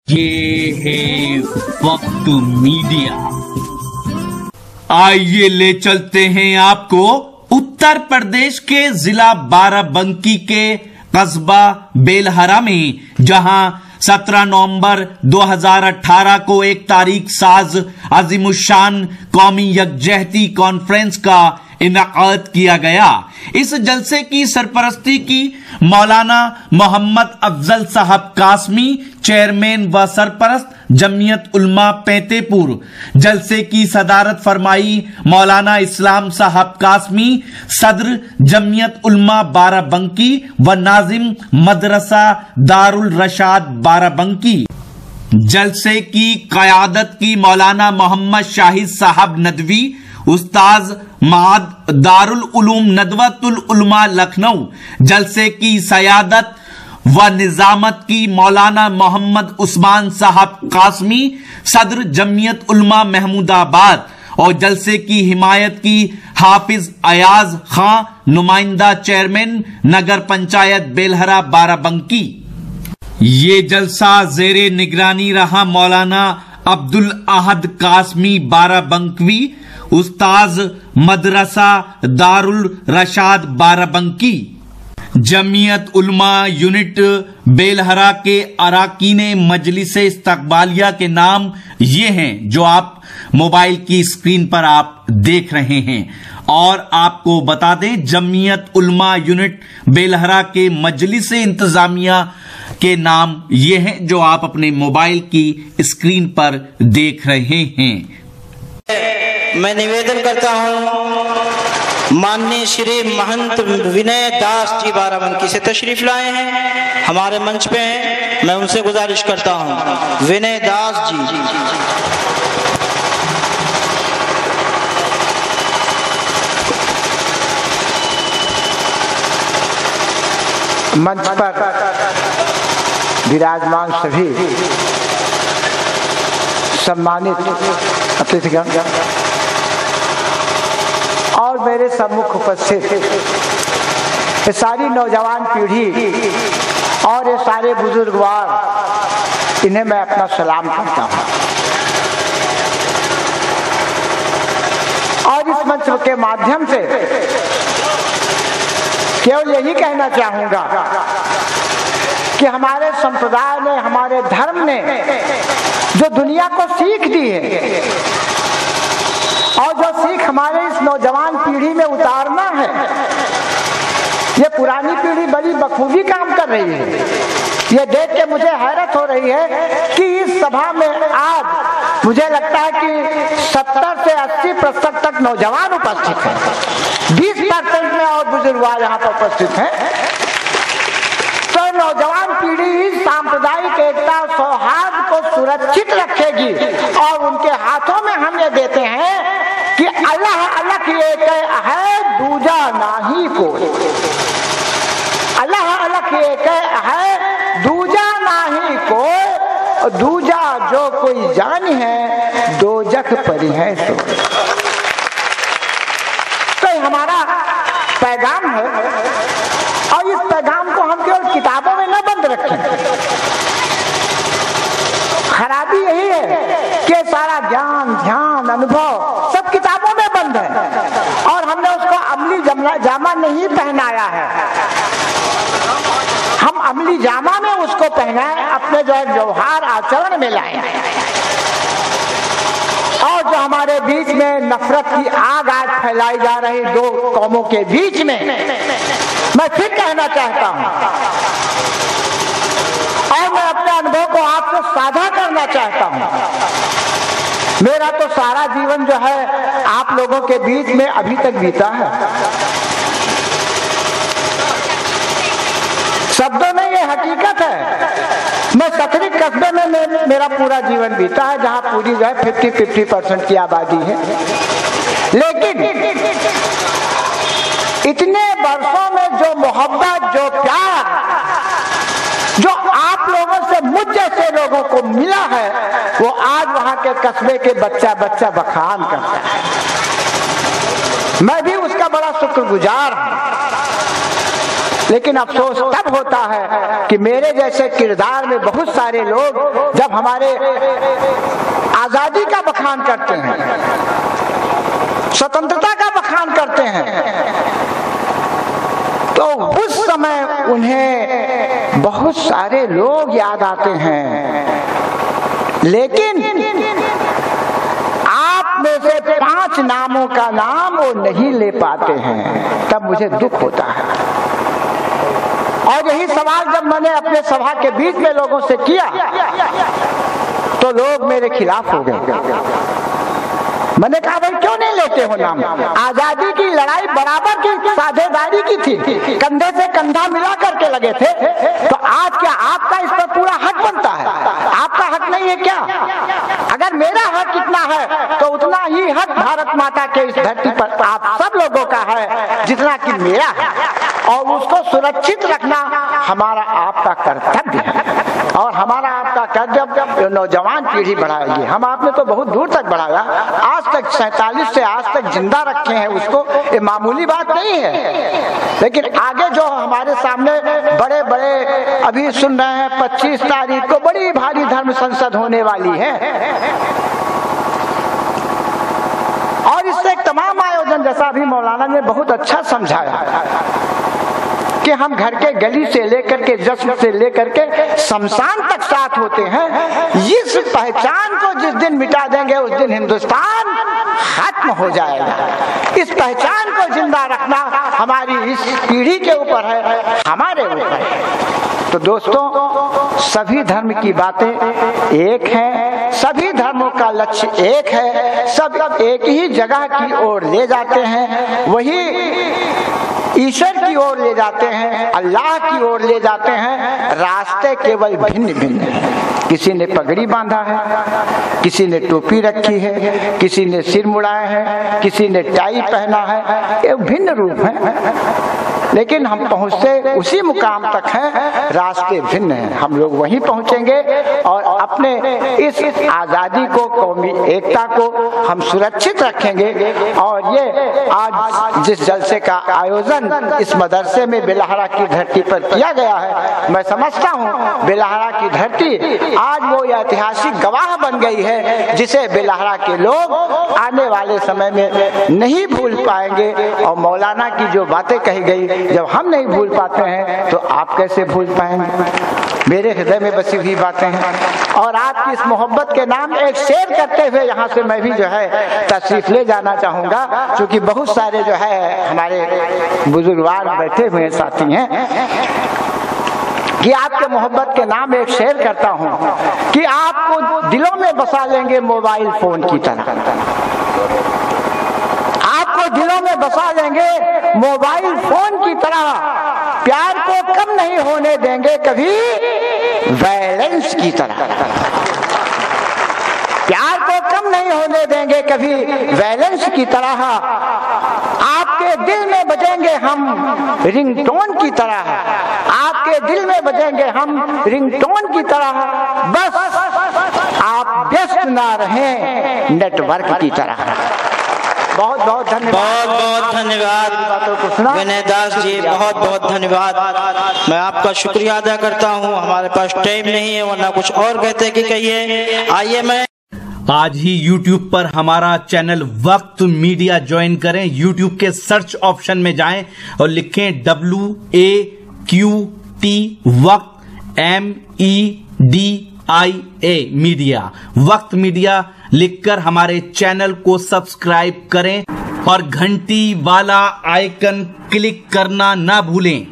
ये है वक्त मीडिया। आइए ले चलते हैं आपको उत्तर प्रदेश के जिला बाराबंकी के कस्बा बेलहरा में, जहां 17 नवंबर 2018 को एक तारीख साज अजीमुशान कौमी यकजहती कॉन्फ्रेंस का इनाकाद किया गया। इस जलसे की सरपरस्ती की मौलाना मोहम्मद अफजल साहब कासमी, चेयरमैन व सरपरस्त जमीयत उलमा पैंतेपुर। जलसे की सदारत फरमाई मौलाना इस्लाम साहब कासमी, सदर जमीयत उलमा बाराबंकी व नाजिम मदरसा दारुल रशाद बाराबंकी। जलसे की कयादत की मौलाना मोहम्मद शाहिद साहब नदवी, उस्ताज माद दारुल उलूम नदवतुल उलमा लखनऊ। जलसे की सयादत व निजामत की मौलाना मोहम्मद उस्मान साहब कासमी, सदर जमीयत उलमा महमूदाबाद। और जलसे की हिमायत की हाफिज अयाज खां, नुमाइंदा चेयरमैन नगर पंचायत बेलहरा बाराबंकी। ये जलसा जेरे निगरानी रहा मौलाना अब्दुल अहद कासमी बाराबंकवी, उस्ताज मदरसा दारुल रशाद बाराबंकी। जमीयत उलमा यूनिट बेलहरा के अराकीने मजलिस इस्तकबालिया के नाम ये हैं जो आप मोबाइल की स्क्रीन पर आप देख रहे हैं। और आपको बता दें, जमीयत उलमा यूनिट बेलहरा के मजलिस इंतजामिया के नाम ये हैं जो आप अपने मोबाइल की स्क्रीन पर देख रहे हैं। मैं निवेदन करता हूं, माननीय श्री महंत विनय दास जी बाराबंकी से तशरीफ लाए हैं, हमारे मंच पे हैं। मैं उनसे गुजारिश करता हूं, विनय दास जी। मंच पर विराजमान सभी सम्मानित अतिथिगण और मेरे सम्मुख उपस्थित ये सारी नौजवान पीढ़ी और ये सारे बुजुर्गवार, इन्हें मैं अपना सलाम करता हूं। और इस मंच के माध्यम से केवल यही कहना चाहूंगा कि हमारे संप्रदाय ने, हमारे धर्म ने जो दुनिया को सीख दी है और जो सीख हमारे इस नौजवान पीढ़ी में उतारना है, ये पुरानी पीढ़ी बड़ी बखूबी काम कर रही है। ये देख के मुझे हैरत हो रही है कि इस सभा में आज मुझे लगता है कि 70 से 80% तक नौजवान उपस्थित हैं, 20% में और बुजुर्ग यहाँ पर उपस्थित हैं। तो नौजवान पीढ़ी सांप्रदायिक एकता सौहार्द को सुरक्षित रखेगी और उनके हाथों में हम ये देते हैं कि अल्लाह अलग एक है, दूजा नाही कोई। अल्लाह अलग एक है, दूजा नाही कोई। दूजा जो कोई जान है, दो जग परी है सो। तो हमारा पैगाम है और इस पैगाम को हम केवल किताबों में न बंद रखें। खराबी यही है कि सारा ज्ञान, ध्यान, अनुभव सब किताबों में बंद है और हमने उसको अमली जामा नहीं पहनाया है। हम अमली जामा में उसको पहनाए, अपने जो है व्यवहार आचरण में लाए। और जो हमारे बीच में नफरत की आग आज फैलाई जा रही दो कौमों के बीच में, मैं फिर कहना चाहता हूं और मैं अपने अनुभव को आपसे साझा करना चाहता हूं। मेरा तो सारा जीवन जो है आप लोगों के बीच में अभी तक बीता है। शब्दों में ये हकीकत है। मैं सकरी कस्बे में मेरा पूरा जीवन बीता है, जहां पूरी जो है 50% की आबादी है। लेकिन इतने वर्षों में जो मोहब्बत, जो प्यार जो आप लोगों से मुझ जैसे लोगों को मिला है, वो आज वहां के कस्बे के बच्चा बखान करता है। मैं भी उसका बड़ा शुक्रगुजार हूं। लेकिन अफसोस तब होता है कि मेरे जैसे किरदार में बहुत सारे लोग जब हमारे आजादी का बखान करते हैं, स्वतंत्रता का बखान करते हैं, तो उस समय उन्हें बहुत सारे लोग याद आते हैं, लेकिन आप में से 5 नामों का नाम वो नहीं ले पाते हैं, तब मुझे दुख होता है। और यही सवाल जब मैंने अपने सभा के बीच में लोगों से किया तो लोग मेरे खिलाफ हो गए। मैंने कहा भाई क्यों नहीं लेते हो नाम? आजादी की लड़ाई बराबर की साझेदारी की थी, कंधे से कंधा मिला करके लगे थे, तो आज क्या आपका इस पर पूरा हक बनता है? आपका हक नहीं है क्या? अगर मेरा हक इतना है तो उतना ही हक भारत माता के इस धरती पर आप सब लोगों का है जितना कि मेरा है, और उसको सुरक्षित रखना हमारा आपका कर्तव्य है। और हमारा आपका कर्तव्य नौजवान पीढ़ी बढ़ाएगी। हम आपने तो बहुत दूर तक बढ़ाया, आज तक 47 से आज तक जिंदा रखे हैं उसको, ये मामूली बात नहीं है। लेकिन आगे जो हमारे सामने बड़े बड़े अभी सुन रहे हैं 25 तारीख को बड़ी भारी धर्म संसद होने वाली है, और इससे तमाम आयोजन, जैसा अभी मौलाना ने बहुत अच्छा समझाया कि हम घर के गली से लेकर के जश्न से लेकर के शमशान तक साथ होते हैं। इस पहचान को जिस दिन मिटा देंगे उस दिन हिंदुस्तान खत्म हो जाएगा। इस पहचान को जिंदा रखना हमारी इस पीढ़ी के ऊपर है, हमारे ऊपर है। तो दोस्तों, सभी धर्म की बातें एक हैं, सभी धर्मों का लक्ष्य एक है, सब एक ही जगह की ओर ले जाते हैं, वही ईश्वर की ओर ले जाते हैं, अल्लाह की ओर ले जाते हैं। रास्ते केवल भिन्न भिन्न हैं। किसी ने पगड़ी बांधा है, किसी ने टोपी रखी है, किसी ने सिर मुड़ाया है, किसी ने टाई पहना है, ये भिन्न रूप है, लेकिन हम पहुंचते उसी मुकाम तक हैं। रास्ते भिन्न हैं, हम लोग वहीं पहुंचेंगे और अपने इस आजादी को, कौमी एकता को हम सुरक्षित रखेंगे। और ये आज जिस जलसे का आयोजन इस मदरसे में बेलहरा की धरती पर किया गया है, मैं समझता हूँ बेलहरा की धरती आज वो ऐतिहासिक गवाह बन गई है जिसे बेलहरा के लोग आने वाले समय में नहीं भूल पाएंगे। और मौलाना की जो बातें कही गई, जब हम नहीं भूल पाते हैं तो आप कैसे भूल पाएंगे? मेरे हृदय में बसी हुई बातें हैं। और आपकी इस मोहब्बत के नाम एक शेर करते हुए यहाँ से मैं भी जो है तशरीफ ले जाना चाहूंगा, क्योंकि बहुत सारे जो है हमारे बुजुर्गवार बैठे हुए साथी हैं, कि आपके मोहब्बत के नाम एक शेर करता हूँ कि आपको दिलों में बसा लेंगे मोबाइल फोन की तरह, आपको दिलों में बसा लेंगे मोबाइल फोन की तरह, प्यार को कम नहीं होने देंगे कभी वायलेंस की तरह, प्यार को कम नहीं होने देंगे कभी वायलेंस की तरह। आपके दिल में बजेंगे हम रिंगटोन की तरह, आपके दिल में बजेंगे हम रिंगटोन की तरह, बस आप व्यस्त ना रहें नेटवर्क की तरह। बहुत बहुत धन्यवाद, बहुत बहुत धन्यवाद विनय दास जी, बहुत बहुत धन्यवाद। मैं आपका शुक्रिया अदा करता हूँ। हमारे पास टाइम नहीं है, वरना कुछ और कहते कि कहिए। आइए, मैं आज ही YouTube पर हमारा चैनल वक्त मीडिया ज्वाइन करें। YouTube के सर्च ऑप्शन में जाएं और लिखें WAQT वक्त MEDIA मीडिया, वक्त मीडिया लिखकर हमारे चैनल को सब्सक्राइब करें और घंटी वाला आइकन क्लिक करना ना भूलें,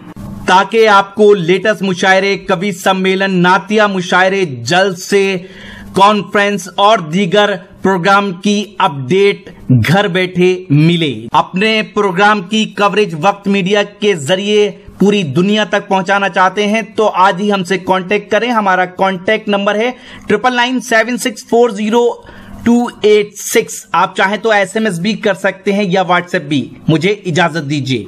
ताकि आपको लेटेस्ट मुशायरे, कवि सम्मेलन, नातिया मुशायरे, जलसे, कॉन्फ्रेंस और दीगर प्रोग्राम की अपडेट घर बैठे मिले। अपने प्रोग्राम की कवरेज वक्त मीडिया के जरिए पूरी दुनिया तक पहुंचाना चाहते हैं तो आज ही हमसे कांटेक्ट करें। हमारा कांटेक्ट नंबर है 9997640286। आप चाहें तो SMS भी कर सकते हैं या व्हाट्सएप भी। मुझे इजाजत दीजिए।